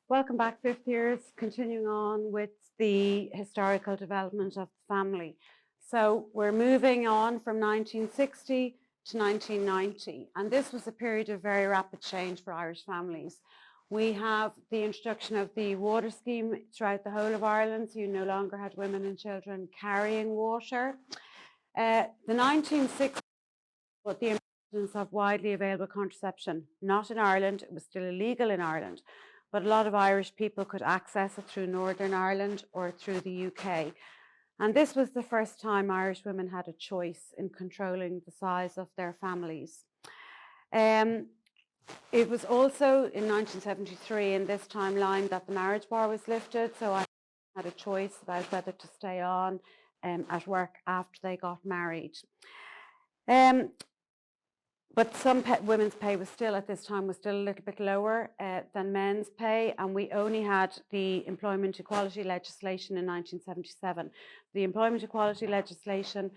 Welcome back, fifth years, continuing on with the historical development of the family. So we're moving on from 1960 to 1990, and this was a period of very rapid change for Irish families. We have the introduction of the water scheme throughout the whole of Ireland, so you no longer had women and children carrying water. The 1960s, but the emergence of widely available contraception, not in Ireland, it was still illegal in Ireland, but a lot of Irish people could access it through Northern Ireland or through the UK. And this was the first time Irish women had a choice in controlling the size of their families. It was also in 1973 in this timeline that the marriage bar was lifted, so I had a choice about whether to stay on at work after they got married. But some women's pay was still, at this time, was still a little bit lower than men's pay, and we only had the employment equality legislation in 1977. The employment equality legislation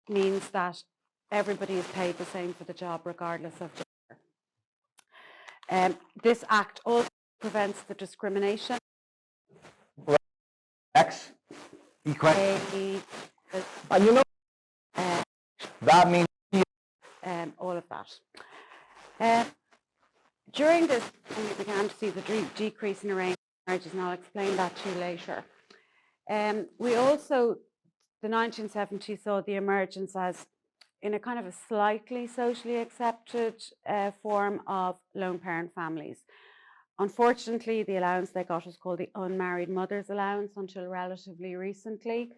means that everybody is paid the same for the job, regardless of gender. This act also prevents the discrimination. X equality. And you know, that means all of that. During this, we began to see the decrease in arranged marriages, and I'll explain that to you later. We also, the 1970s saw the emergence as, in a kind of a slightly socially accepted form of lone parent families. Unfortunately, the allowance they got was called the unmarried mother's allowance until relatively recently.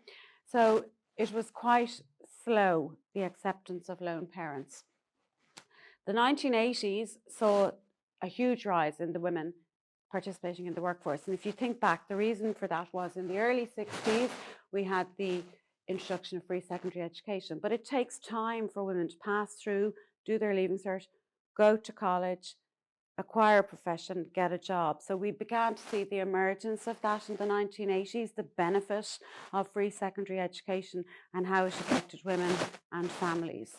So it was quite slow, the acceptance of lone parents. The 1980s saw a huge rise in the women participating in the workforce. And if you think back, the reason for that was in the early 60s, we had the introduction of free secondary education. But it takes time for women to pass through, do their leaving cert, go to college, acquire a profession, get a job. So we began to see the emergence of that in the 1980s, the benefit of free secondary education and how it affected women and families.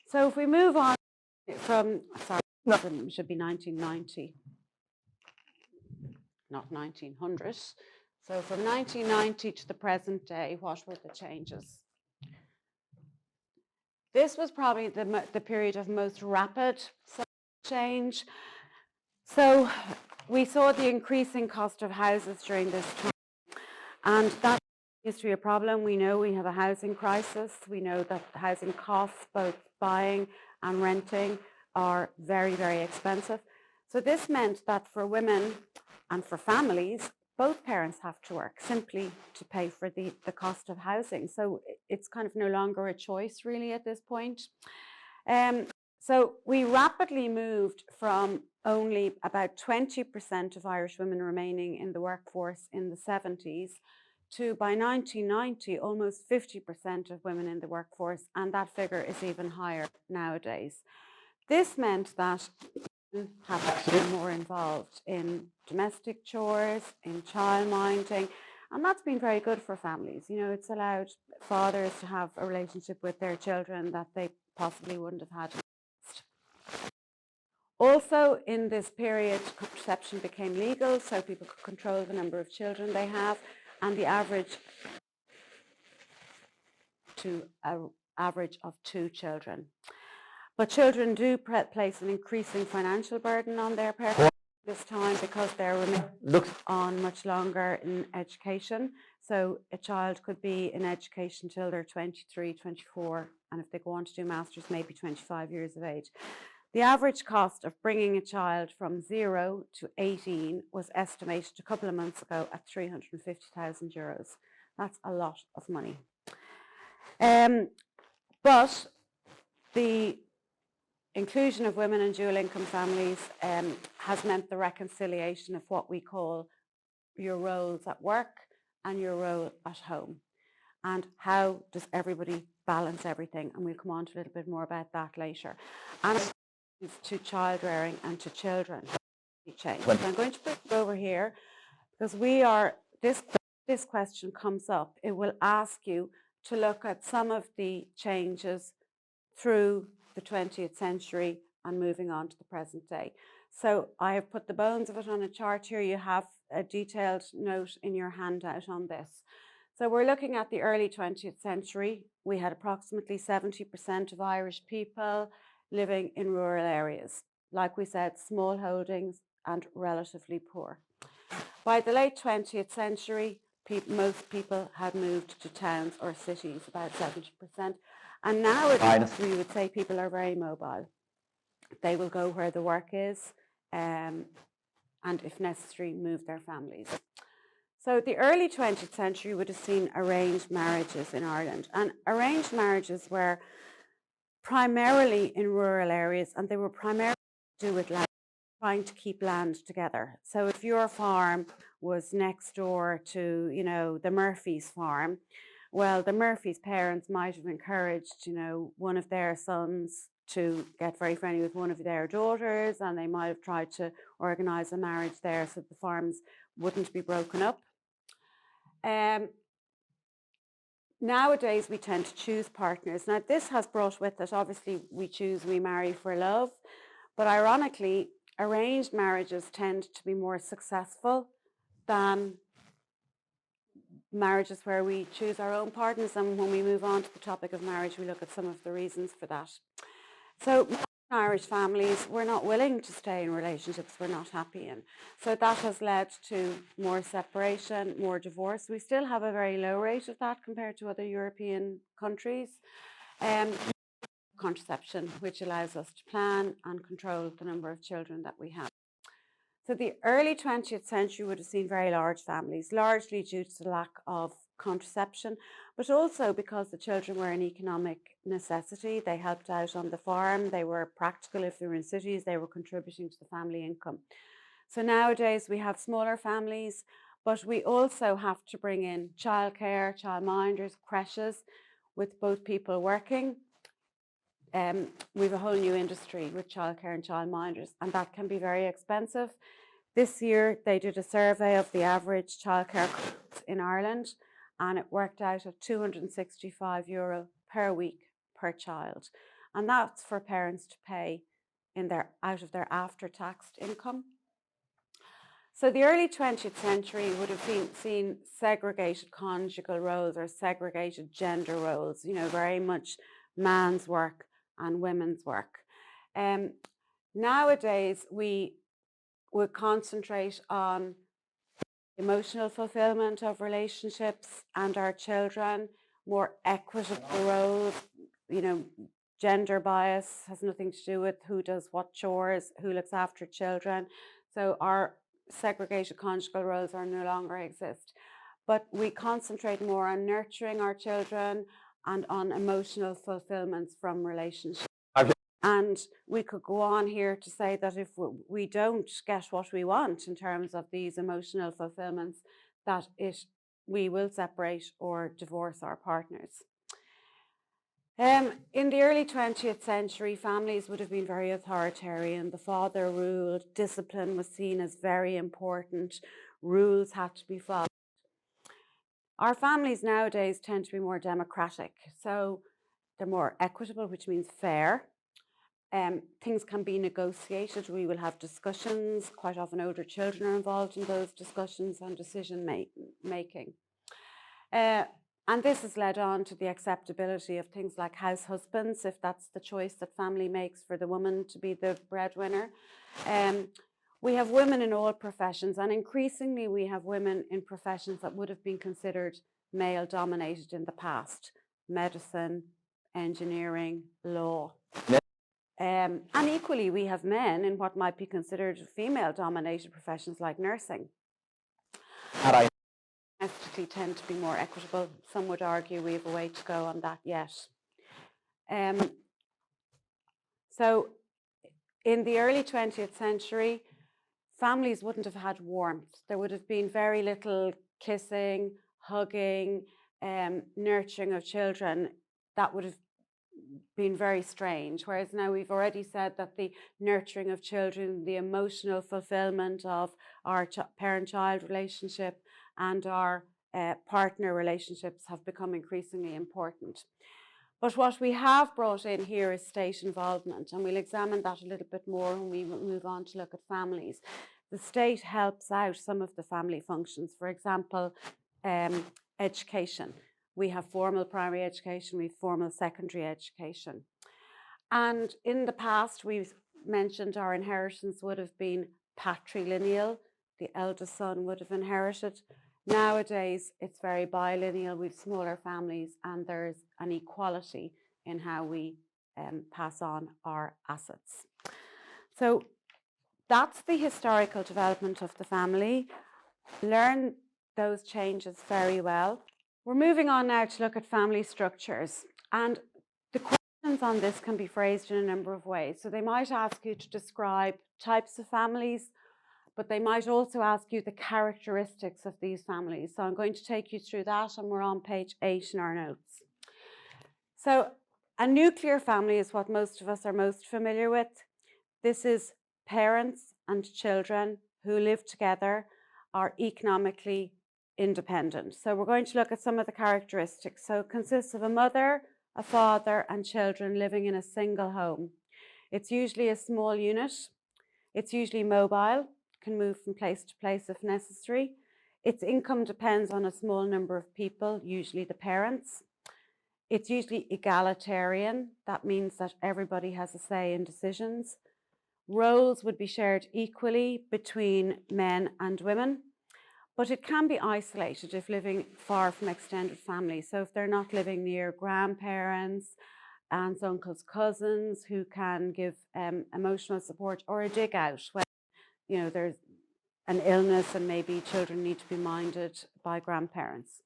So if we move on from, it should be 1990, not 1900. So from 1990 to the present day, what were the changes? This was probably the period of most rapid change. So we saw the increasing cost of houses during this time, and that is to be a problem. We know we have a housing crisis. We know that housing costs, both buying and renting, are very, very expensive. So this meant that for women and for families, both parents have to work simply to pay for the cost of housing. So it's kind of no longer a choice really at this point. So we rapidly moved from only about 20% of Irish women remaining in the workforce in the 70s to, by 1990, almost 50% of women in the workforce, and that figure is even higher nowadays. This meant that women have to be more involved in domestic chores, in childminding, and that's been very good for families. You know, it's allowed fathers to have a relationship with their children that they possibly wouldn't have had. Also, in this period, contraception became legal, so people could control the number of children they have, and the average of 2 children. But children do place an increasing financial burden on their parents this time because they're on much longer in education. So a child could be in education till they're 23, 24, and if they go on to do masters, maybe 25 years of age. The average cost of bringing a child from 0 to 18 was estimated a couple of months ago at €350,000. That's a lot of money. But the inclusion of women and dual income families has meant the reconciliation of what we call your roles at work and your role at home. And how does everybody balance everything? And we'll come on to a little bit more about that later. And to child rearing and to children change. So I'm going to put it over here because this question comes up. It will ask you to look at some of the changes through the 20th century and moving on to the present day. So I have put the bones of it on a chart here. You have a detailed note in your handout on this. So we're looking at the early 20th century. We had approximately 70% of Irish people living in rural areas. Like we said, small holdings and relatively poor. By the late 20th century, most people had moved to towns or cities, about 70%. And nowadays, we would say people are very mobile. They will go where the work is, and if necessary, move their families. So the early 20th century would have seen arranged marriages in Ireland. And arranged marriages were primarily in rural areas, and they were primarily to do with land, trying to keep land together. So if your farm was next door to, you know, the Murphy's farm, well, the Murphy's parents might have encouraged, you know, one of their sons to get very friendly with one of their daughters, and they might have tried to organise a marriage there so the farms wouldn't be broken up. Nowadays, we tend to choose partners. Now, this has brought with it, obviously, we marry for love, but ironically, arranged marriages tend to be more successful than marriages where we choose our own partners. And when we move on to the topic of marriage, we look at some of the reasons for that. So Irish families were not willing to stay in relationships we're not happy in. So that has led to more separation, more divorce. We still have a very low rate of that compared to other European countries. Contraception, which allows us to plan and control the number of children that we have. So the early 20th century would have seen very large families, largely due to the lack of contraception, but also because the children were an economic necessity. They helped out on the farm, they were practical if they were in cities, they were contributing to the family income. So nowadays we have smaller families, but we also have to bring in childcare, childminders, creches, with both people working. We have a whole new industry with childcare and childminders, and that can be very expensive. This year, they did a survey of the average childcare costs in Ireland, and it worked out at €265 per week per child. And that's for parents to pay out of their after-taxed income. So the early 20th century would have seen segregated conjugal roles or segregated gender roles, you know, very much man's work and women's work. Nowadays, we would concentrate on emotional fulfillment of relationships and our children, more equitable roles. You know, gender bias has nothing to do with who does what chores, who looks after children. So our segregated conjugal roles are no longer exist. But we concentrate more on nurturing our children and on emotional fulfillments from relationships. And we could go on here to say that if we don't get what we want in terms of these emotional fulfillments, that we will separate or divorce our partners. In the early 20th century, families would have been very authoritarian. The father ruled, discipline was seen as very important, rules had to be followed. Our families nowadays tend to be more democratic. So they're more equitable, which means fair. Things can be negotiated. We will have discussions. Quite often older children are involved in those discussions and decision making. And this has led on to the acceptability of things like house husbands, if that's the choice that family makes for the woman to be the breadwinner. We have women in all professions, and increasingly we have women in professions that would have been considered male dominated in the past: medicine, engineering, law. And equally, we have men in what might be considered female-dominated professions like nursing. Domestically tend to be more equitable. Some would argue we have a way to go on that yet. So in the early 20th century, families wouldn't have had warmth. There would have been very little kissing, hugging, nurturing of children. That would have been very strange, whereas now we've already said that the nurturing of children, the emotional fulfillment of our parent-child relationship and our partner relationships have become increasingly important. But what we have brought in here is state involvement, and we'll examine that a little bit more when we move on to look at families. The state helps out some of the family functions. For example, education. We have formal primary education, we have formal secondary education. And in the past, we've mentioned our inheritance would have been patrilineal. The eldest son would have inherited. Nowadays, it's very bilineal. We've smaller families, and there's an equality in how we pass on our assets. So that's the historical development of the family. Learn those changes very well. We're moving on now to look at family structures. And the questions on this can be phrased in a number of ways. So they might ask you to describe types of families, but they might also ask you the characteristics of these families. So I'm going to take you through that, and we're on page 8 in our notes. So a nuclear family is what most of us are most familiar with. This is parents and children who live together, are economically independent. So we're going to look at some of the characteristics. So it consists of a mother, a father, and children living in a single home. It's usually a small unit. It's usually mobile, can move from place to place if necessary. Its income depends on a small number of people, usually the parents. It's usually egalitarian. That means that everybody has a say in decisions. Roles would be shared equally between men and women, but it can be isolated if living far from extended family. So if they're not living near grandparents, aunts, uncles, cousins who can give emotional support, or a dig out when there's an illness and maybe children need to be minded by grandparents.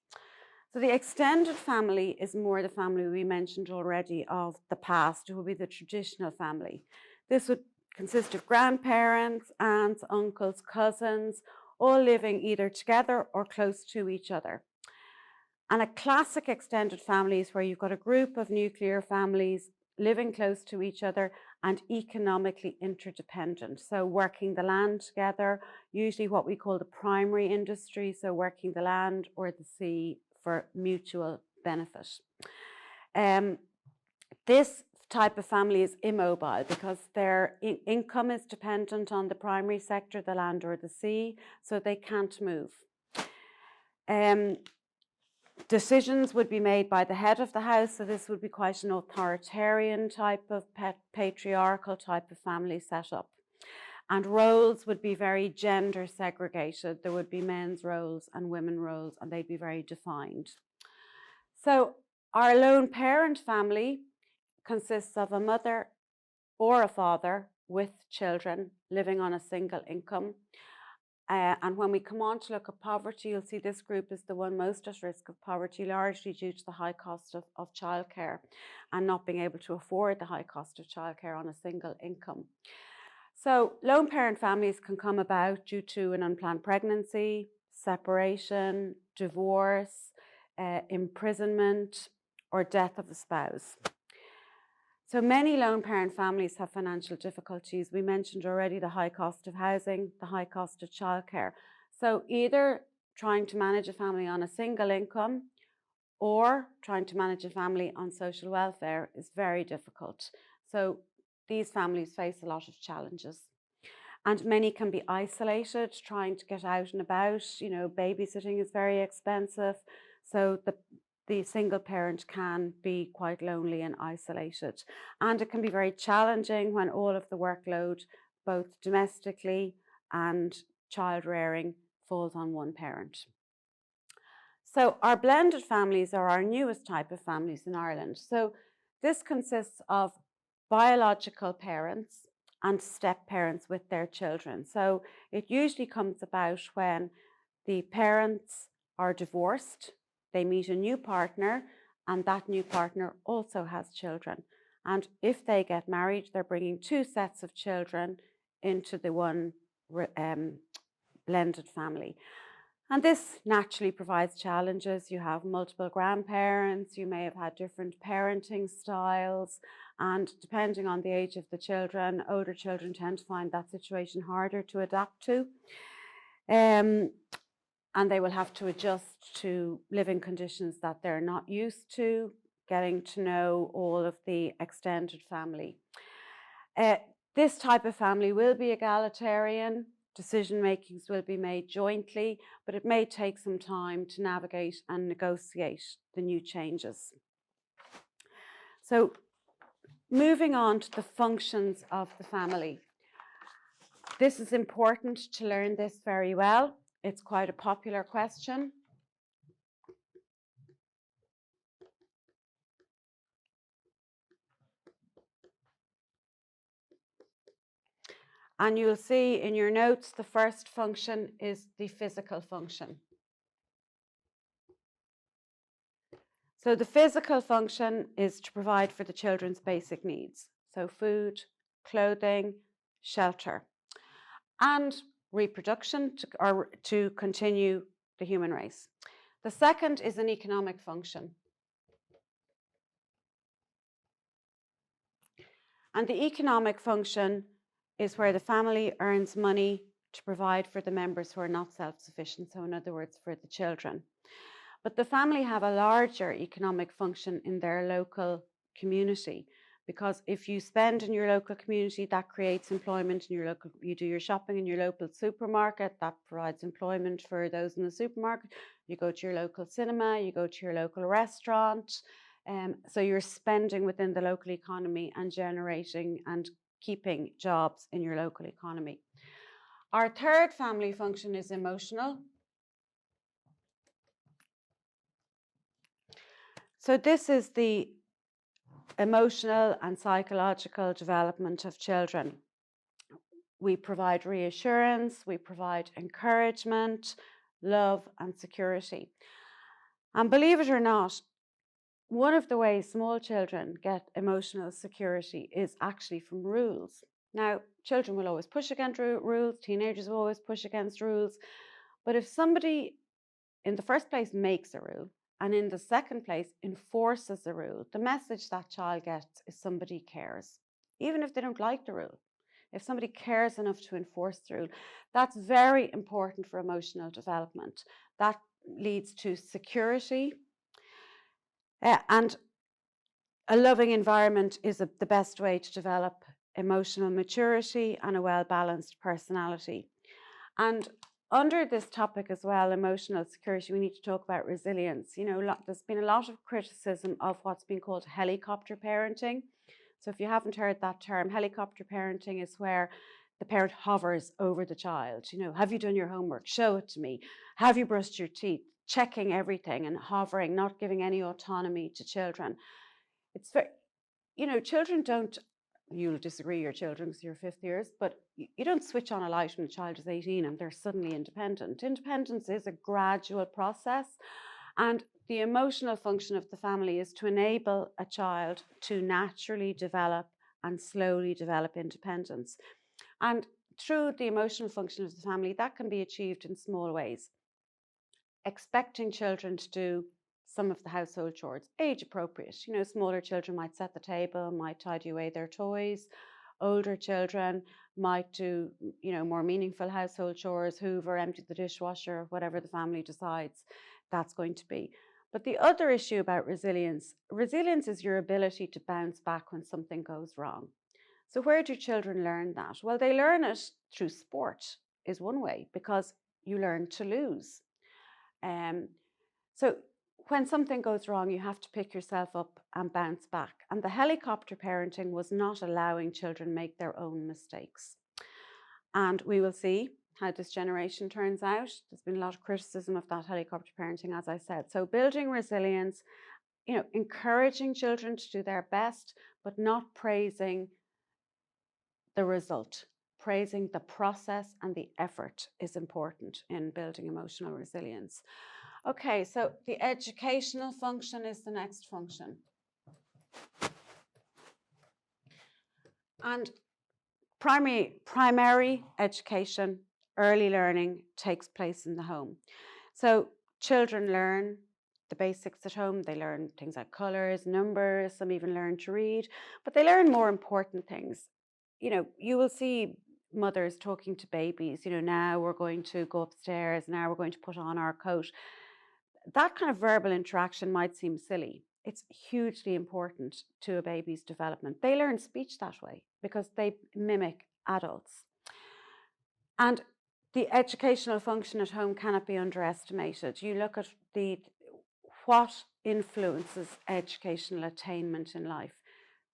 So the extended family is more the family we mentioned already of the past. It would be the traditional family. This would consist of grandparents, aunts, uncles, cousins, all living either together or close to each other. And a classic extended family is where you've got a group of nuclear families living close to each other and economically interdependent. So working the land together, usually what we call the primary industry, so working the land or the sea for mutual benefit. This type of family is immobile because their income is dependent on the primary sector, the land or the sea, so they can't move. Decisions would be made by the head of the house, so this would be quite an authoritarian type of patriarchal type of family setup. And roles would be very gender segregated. There would be men's roles and women's roles, and they'd be very defined. So our lone parent family consists of a mother or a father with children living on a single income. And when we come on to look at poverty, you'll see this group is the one most at risk of poverty, largely due to the high cost of childcare and not being able to afford the high cost of childcare on a single income. So lone parent families can come about due to an unplanned pregnancy, separation, divorce, imprisonment, or death of a spouse. So many lone parent families have financial difficulties. We mentioned already the high cost of housing, the high cost of childcare. So either trying to manage a family on a single income or trying to manage a family on social welfare is very difficult. So these families face a lot of challenges. And many can be isolated, trying to get out and about. Babysitting is very expensive. So the single parent can be quite lonely and isolated. And it can be very challenging when all of the workload, both domestically and child rearing, falls on one parent. So our blended families are our newest type of families in Ireland. So this consists of biological parents and step parents with their children. So it usually comes about when the parents are divorced, they meet a new partner, and that new partner also has children. And if they get married, they're bringing two sets of children into the one blended family. And this naturally provides challenges. You have multiple grandparents, you may have had different parenting styles, and depending on the age of the children, older children tend to find that situation harder to adapt to. And they will have to adjust to living conditions that they're not used to. getting to know all of the extended family. This type of family will be egalitarian. Decision makings will be made jointly, but it may take some time to navigate and negotiate the new changes. So moving on to the functions of the family. This is important to learn this very well. It's quite a popular question. And you'll see in your notes, the first function is the physical function. So the physical function is to provide for the children's basic needs. So food, clothing, shelter, and reproduction to continue the human race. The second is an economic function. And the economic function is where the family earns money to provide for the members who are not self-sufficient, so in other words, for the children. But the family have a larger economic function in their local community, because if you spend in your local community, that creates employment in your local, you do your shopping in your local supermarket, that provides employment for those in the supermarket. You go to your local cinema, you go to your local restaurant. So you're spending within the local economy and generating and keeping jobs in your local economy. Our third family function is emotional. So this is the emotional and psychological development of children. We provide reassurance, we provide encouragement, love, and security. And believe it or not, one of the ways small children get emotional security is actually from rules. Now, children will always push against rules, teenagers will always push against rules, but if somebody in the first place makes a rule, and in the second place enforces a rule, the message that child gets is somebody cares, even if they don't like the rule. If somebody cares enough to enforce the rule, that's very important for emotional development. That leads to security, and a loving environment is the best way to develop emotional maturity and a well-balanced personality. And under this topic as well, emotional security, we need to talk about resilience. You know, there's been a lot of criticism of what's been called helicopter parenting. So if you haven't heard that term, helicopter parenting is where the parent hovers over the child. You know, have you done your homework? Show it to me. Have you brushed your teeth? Checking everything and hovering, not giving any autonomy to children. It's very, you know, children don't, you'll disagree, your children because you're fifth years, but you don't switch on a light when a child is 18 and they're suddenly independent. Independence is a gradual process, and the emotional function of the family is to enable a child to naturally develop and slowly develop independence. And through the emotional function of the family, that can be achieved in small ways. Expecting children to do some of the household chores, age appropriate. You know, smaller children might set the table, might tidy away their toys. Older children might do, you know, more meaningful household chores, hoover, empty the dishwasher, whatever the family decides that's going to be. But the other issue about resilience is your ability to bounce back when something goes wrong. So where do children learn that? Well, they learn it through sport is one way, because you learn to lose. So when something goes wrong, you have to pick yourself up and bounce back. And the helicopter parenting was not allowing children make their own mistakes. And we will see how this generation turns out. There's been a lot of criticism of that helicopter parenting, as I said. So building resilience, you know, encouraging children to do their best, but not praising the result. Praising the process and the effort is important in building emotional resilience. Okay, so the educational function is the next function. And primary education, early learning takes place in the home. So children learn the basics at home. They learn things like colors, numbers, some even learn to read, but they learn more important things. You know, you will see mothers talking to babies, you know, now we're going to go upstairs, now we're going to put on our coat. That kind of verbal interaction might seem silly. it's hugely important to a baby's development. They learn speech that way because they mimic adults. And the educational function at home cannot be underestimated. You look at what influences educational attainment in life.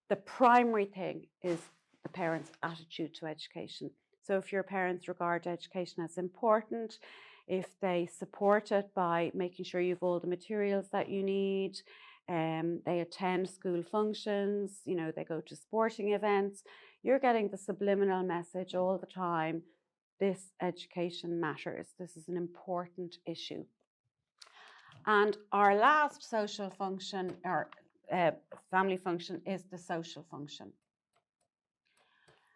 The primary thing is the parents' attitude to education. So if your parents regard education as important, if they support it by making sure you have all the materials that you need, they attend school functions, they go to sporting events, you're getting the subliminal message all the time. This education matters. This is an important issue. And our last social function, or family function, is the social function.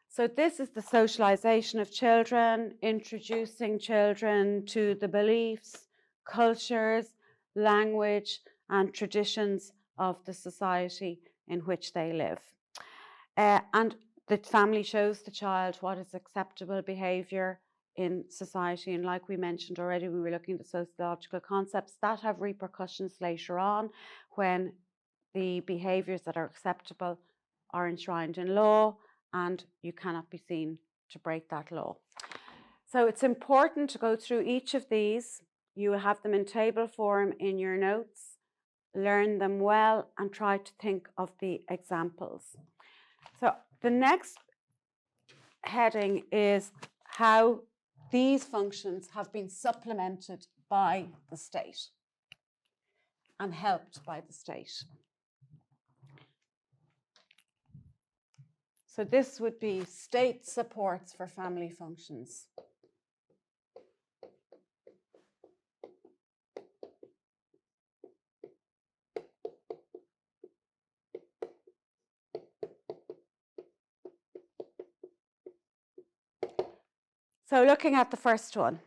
So this is the socialization of children, introducing children to the beliefs, cultures, language, and traditions of the society in which they live. And the family shows the child what is acceptable behaviour in society. And like we mentioned already when we were looking at the sociological concepts, that have repercussions later on when the behaviours that are acceptable are enshrined in law and you cannot be seen to break that law. So it's important to go through each of these. You will have them in table form in your notes. Learn them well and try to think of the examples. So the next heading is how these functions have been supplemented by the state and helped by the state. So this would be state supports for family functions. So looking at the first one,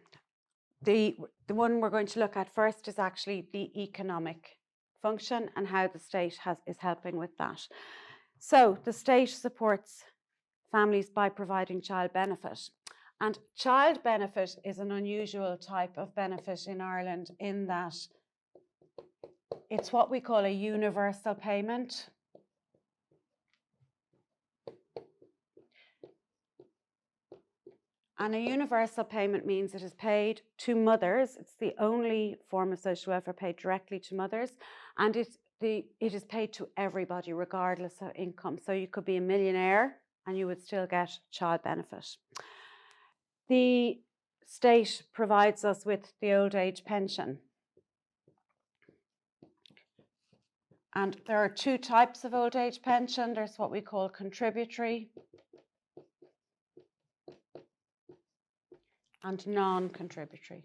the one we're going to look at first is actually the economic function and how the state is helping with that. So the state supports families by providing child benefit. And child benefit is an unusual type of benefit in Ireland in that it's what we call a universal payment. And a universal payment means it is paid to mothers. It's the only form of social welfare paid directly to mothers. And it is paid to everybody regardless of income. So you could be a millionaire and you would still get child benefit. The state provides us with the old age pension. And there are two types of old age pension. There's what we call contributory and non-contributory.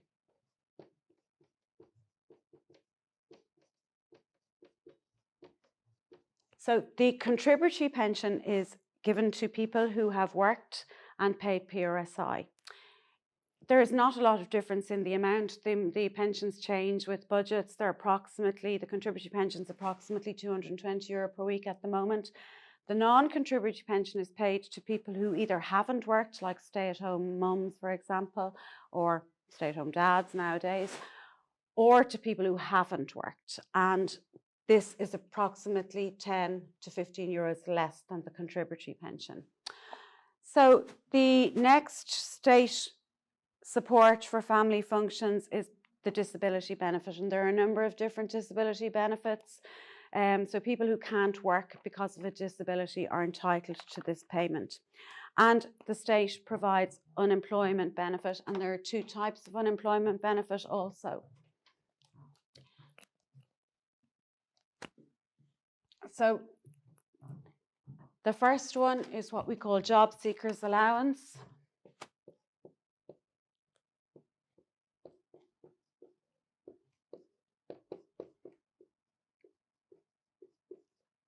So the contributory pension is given to people who have worked and paid PRSI. There is not a lot of difference in the amount. The pensions change with budgets. They're approximately, the contributory pension is approximately €220 per week at the moment. The non-contributory pension is paid to people who either haven't worked, like stay-at-home mums, for example, or stay-at-home dads nowadays, or to people who haven't worked. And this is approximately 10 to 15 euros less than the contributory pension. So the next state support for family functions is the disability benefit, and there are a number of different disability benefits. So people who can't work because of a disability are entitled to this payment. And the state provides unemployment benefit, and there are two types of unemployment benefit also. So the first one is what we call job seekers allowance.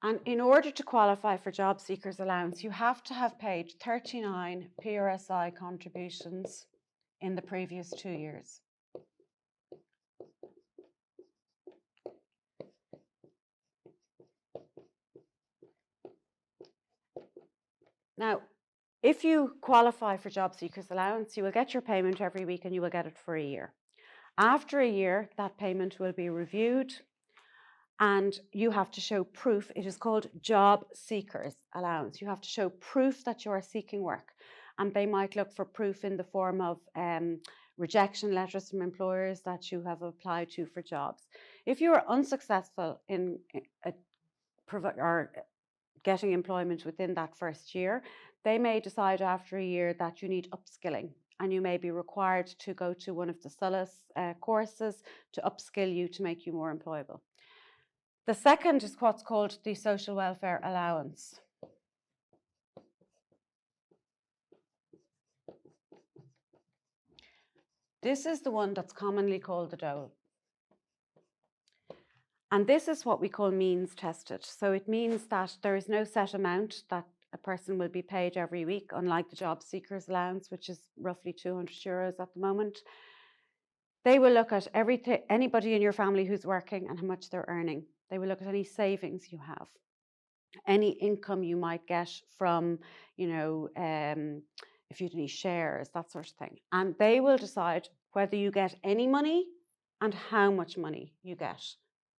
And in order to qualify for job seekers allowance, you have to have paid 39 PRSI contributions in the previous 2 years. Now, if you qualify for job seekers allowance, you will get your payment every week and you will get it for a year. After a year, that payment will be reviewed and you have to show proof. It is called job seekers allowance. You have to show proof that you are seeking work, and they might look for proof in the form of rejection letters from employers that you have applied to for jobs. If you are unsuccessful in getting employment within that first year, they may decide after a year that you need upskilling, and you may be required to go to one of the SOLAS courses to upskill you to make you more employable. The second is what's called the social welfare allowance. This is the one that's commonly called the dole. And this is what we call means tested. So it means that there is no set amount that a person will be paid every week, unlike the job seekers allowance, which is roughly €200 at the moment. They will look at anybody in your family who's working and how much they're earning. They will look at any savings you have, any income you might get from, if you had any shares, that sort of thing. And they will decide whether you get any money and how much money you get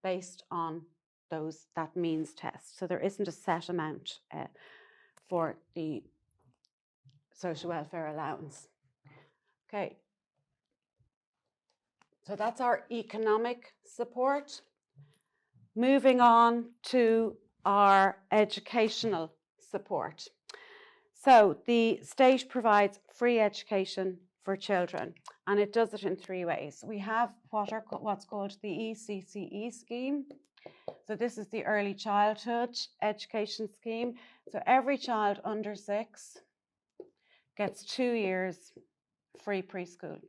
based on that means test. So there isn't a set amount for the social welfare allowance. Okay. So that's our economic support. Moving on to our educational support. So the state provides free education for children, and it does it in 3 ways. We have what's called the ECCE scheme. So this is the Early Childhood Education Scheme. So every child under 6 gets 2 years free preschool.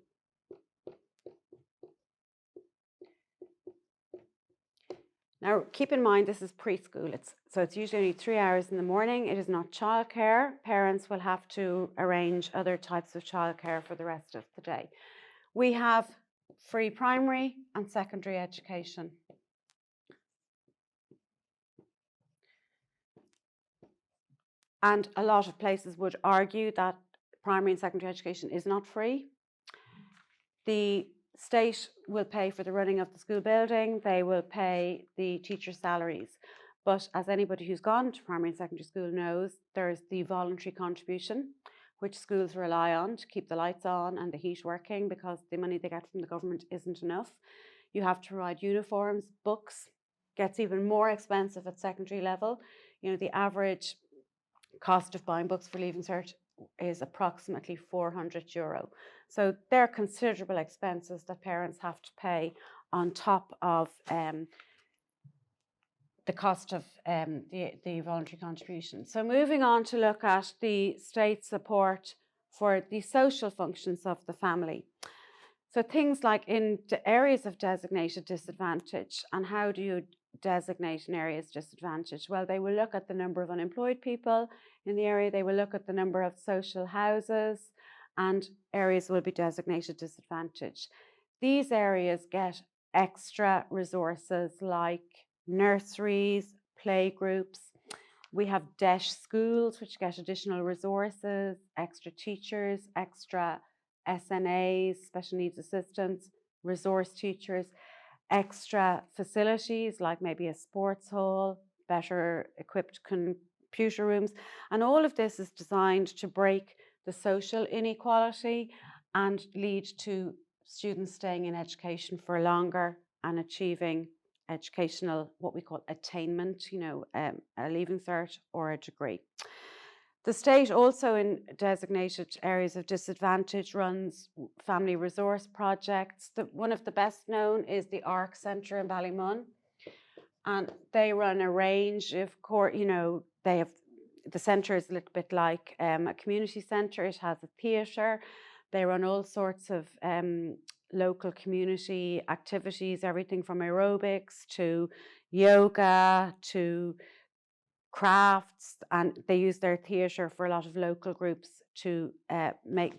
Now, keep in mind, this is preschool. So it's usually only 3 hours in the morning. It is not childcare. Parents will have to arrange other types of childcare for the rest of the day. We have free primary and secondary education. And a lot of places would argue that primary and secondary education is not free. The state will pay for the running of the school building. They will pay the teachers' salaries. But as anybody who's gone to primary and secondary school knows, there's the voluntary contribution, which schools rely on to keep the lights on and the heat working, because the money they get from the government isn't enough. You have to provide uniforms, books. Gets even more expensive at secondary level. The average cost of buying books for Leaving Cert is approximately €400. So they're considerable expenses that parents have to pay on top of the cost of the voluntary contribution. So moving on to look at the state support for the social functions of the family. So things like in the areas of designated disadvantage, and how do you designate an area as disadvantaged? Well, they will look at the number of unemployed people in the area. They will look at the number of social houses, and areas will be designated disadvantaged. These areas get extra resources like nurseries, playgroups. We have DESH schools, which get additional resources, extra teachers, extra SNAs, special needs assistants, resource teachers, extra facilities like maybe a sports hall, better equipped computer rooms. And all of this is designed to break the social inequality and lead to students staying in education for longer and achieving educational, what we call attainment, a Leaving Cert or a degree. The state also, in designated areas of disadvantage, runs family resource projects. One of the best known is the ARC Centre in Ballymun, and they run a range of they have, the centre is a little bit like a community centre. It has a theatre. They run all sorts of local community activities, everything from aerobics to yoga to crafts, and they use their theatre for a lot of local groups to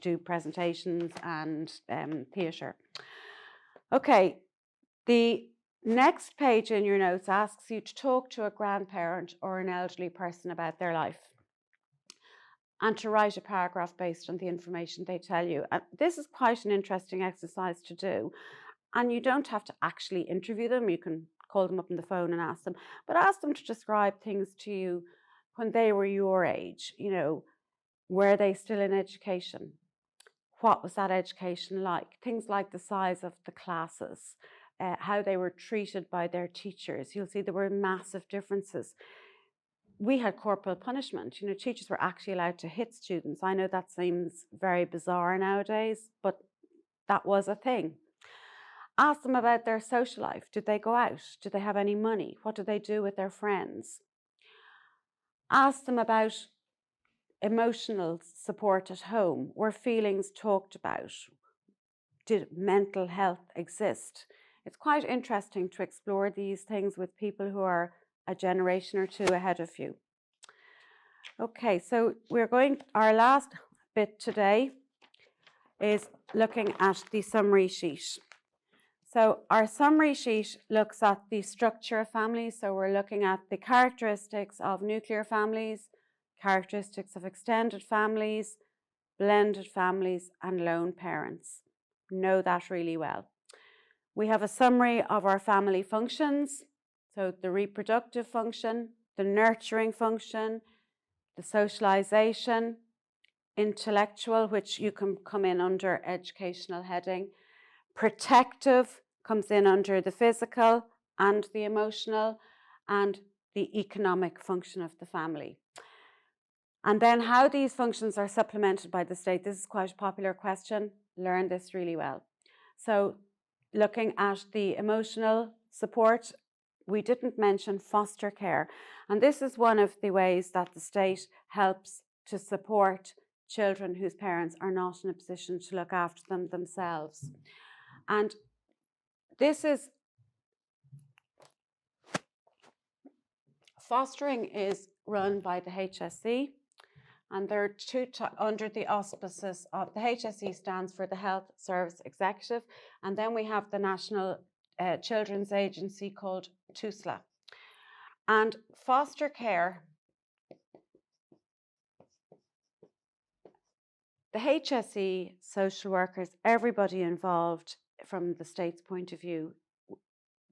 do presentations and theatre. Okay, the next page in your notes asks you to talk to a grandparent or an elderly person about their life, and to write a paragraph based on the information they tell you. And this is quite an interesting exercise to do. And you don't have to actually interview them. You can call them up on the phone and ask them, but ask them to describe things to you when they were your age. You know, were they still in education? What was that education like? Things like the size of the classes, how they were treated by their teachers. You'll see there were massive differences. We had corporal punishment. You know, teachers were actually allowed to hit students. I know that seems very bizarre nowadays, but that was a thing. Ask them about their social life. Did they go out? Did they have any money? What did they do with their friends? Ask them about emotional support at home. Were feelings talked about? Did mental health exist? It's quite interesting to explore these things with people who are a generation or two ahead of you. Okay, so our last bit today is looking at the summary sheet. So our summary sheet looks at the structure of families. So we're looking at the characteristics of nuclear families, characteristics of extended families, blended families, and lone parents. Know that really well. We have a summary of our family functions. So the reproductive function, the nurturing function, the socialization, intellectual, which you can come in under educational heading. Protective comes in under the physical and the emotional, and the economic function of the family. And then how these functions are supplemented by the state. This is quite a popular question. Learn this really well. So looking at the emotional support, we didn't mention foster care. And this is one of the ways that the state helps to support children whose parents are not in a position to look after them themselves. And fostering is run by the HSE, and there are under the auspices of the HSE stands for the Health Service Executive, and then we have the National Children's Agency called TUSLA. And foster care, the HSE, social workers, everybody involved from the state's point of view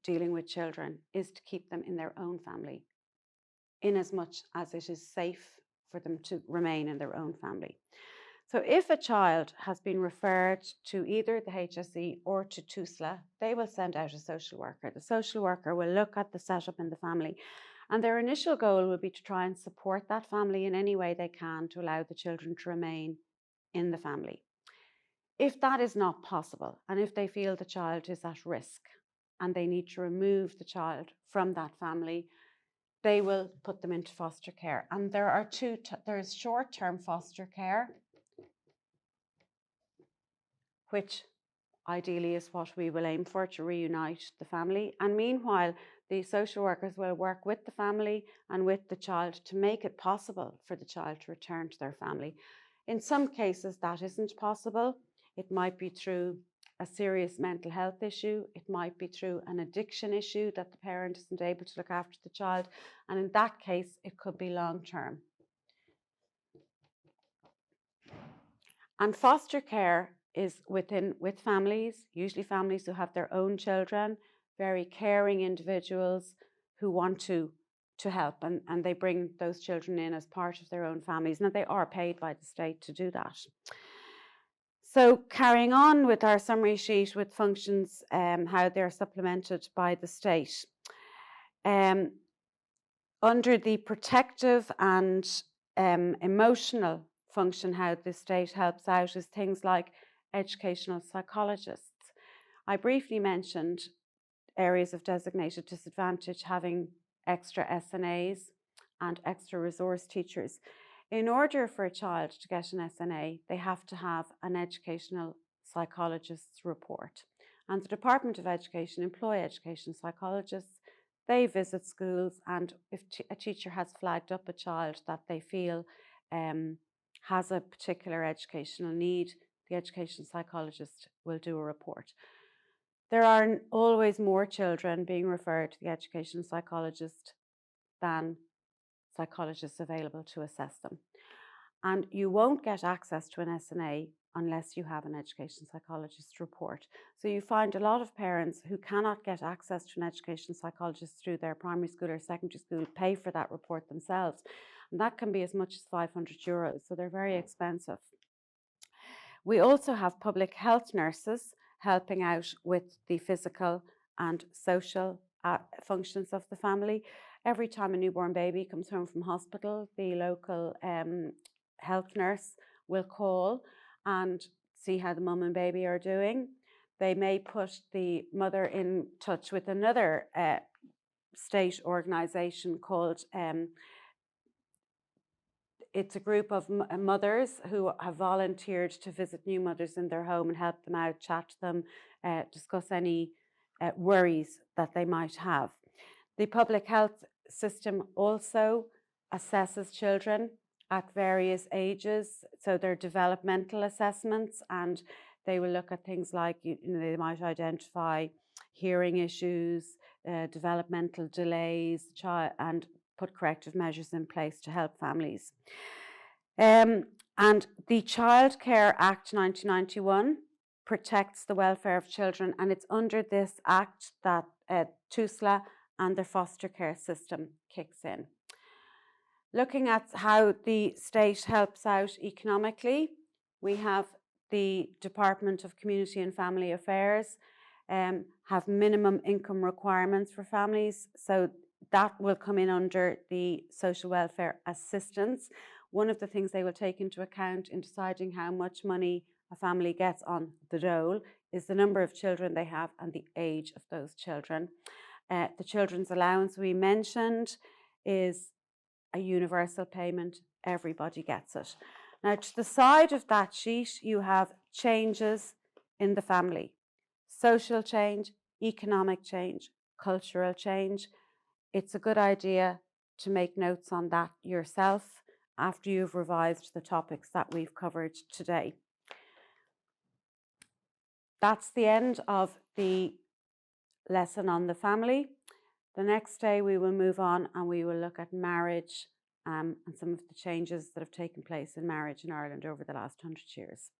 dealing with children is to keep them in their own family, in as much as it is safe for them to remain in their own family. So if a child has been referred to either the HSE or to TUSLA, they will send out a social worker. The social worker will look at the setup in the family, and their initial goal will be to try and support that family in any way they can to allow the children to remain in the family. If that is not possible, and if they feel the child is at risk and they need to remove the child from that family, they will put them into foster care. And there are there's short-term foster care, which ideally is what we will aim for, to reunite the family. And meanwhile, the social workers will work with the family and with the child to make it possible for the child to return to their family. In some cases, that isn't possible. It might be through a serious mental health issue. It might be through an addiction issue that the parent isn't able to look after the child. And in that case, it could be long-term. And foster care is with families, usually families who have their own children, very caring individuals who want to help, and they bring those children in as part of their own families. Now, they are paid by the state to do that. So carrying on with our summary sheet with functions, how they're supplemented by the state. Under the protective and emotional function, how the state helps out is things like educational psychologists. I briefly mentioned areas of designated disadvantage having extra SNAs and extra resource teachers. In order for a child to get an SNA, they have to have an educational psychologist's report. And the Department of Education employ education psychologists. They visit schools, and if a teacher has flagged up a child that they feel has a particular educational need, the education psychologist will do a report. There are always more children being referred to the education psychologist than psychologists available to assess them. And you won't get access to an SNA unless you have an education psychologist report. So you find a lot of parents who cannot get access to an education psychologist through their primary school or secondary school pay for that report themselves. And that can be as much as €500, so they're very expensive. We also have public health nurses helping out with the physical and social functions of the family. Every time a newborn baby comes home from hospital, the local health nurse will call and see how the mum and baby are doing. They may put the mother in touch with another state organisation called it's a group of mothers who have volunteered to visit new mothers in their home and help them out, chat to them, discuss any worries that they might have. The public health system also assesses children at various ages, so they're developmental assessments, and they will look at things like, they might identify hearing issues, developmental delays, and put corrective measures in place to help families. And the Child Care Act 1991 protects the welfare of children, and it's under this act that TUSLA and their foster care system kicks in. Looking at how the state helps out economically, we have the Department of Community and Family Affairs have minimum income requirements for families, so that will come in under the social welfare assistance. One of the things they will take into account in deciding how much money a family gets on the dole is the number of children they have and the age of those children. The children's allowance we mentioned is a universal payment. Everybody gets it. Now, to the side of that sheet, you have changes in the family. Social change, economic change, cultural change. It's a good idea to make notes on that yourself after you've revised the topics that we've covered today. That's the end of the lesson on the family. The next day we will move on and we will look at marriage and some of the changes that have taken place in marriage in Ireland over the last 100 years.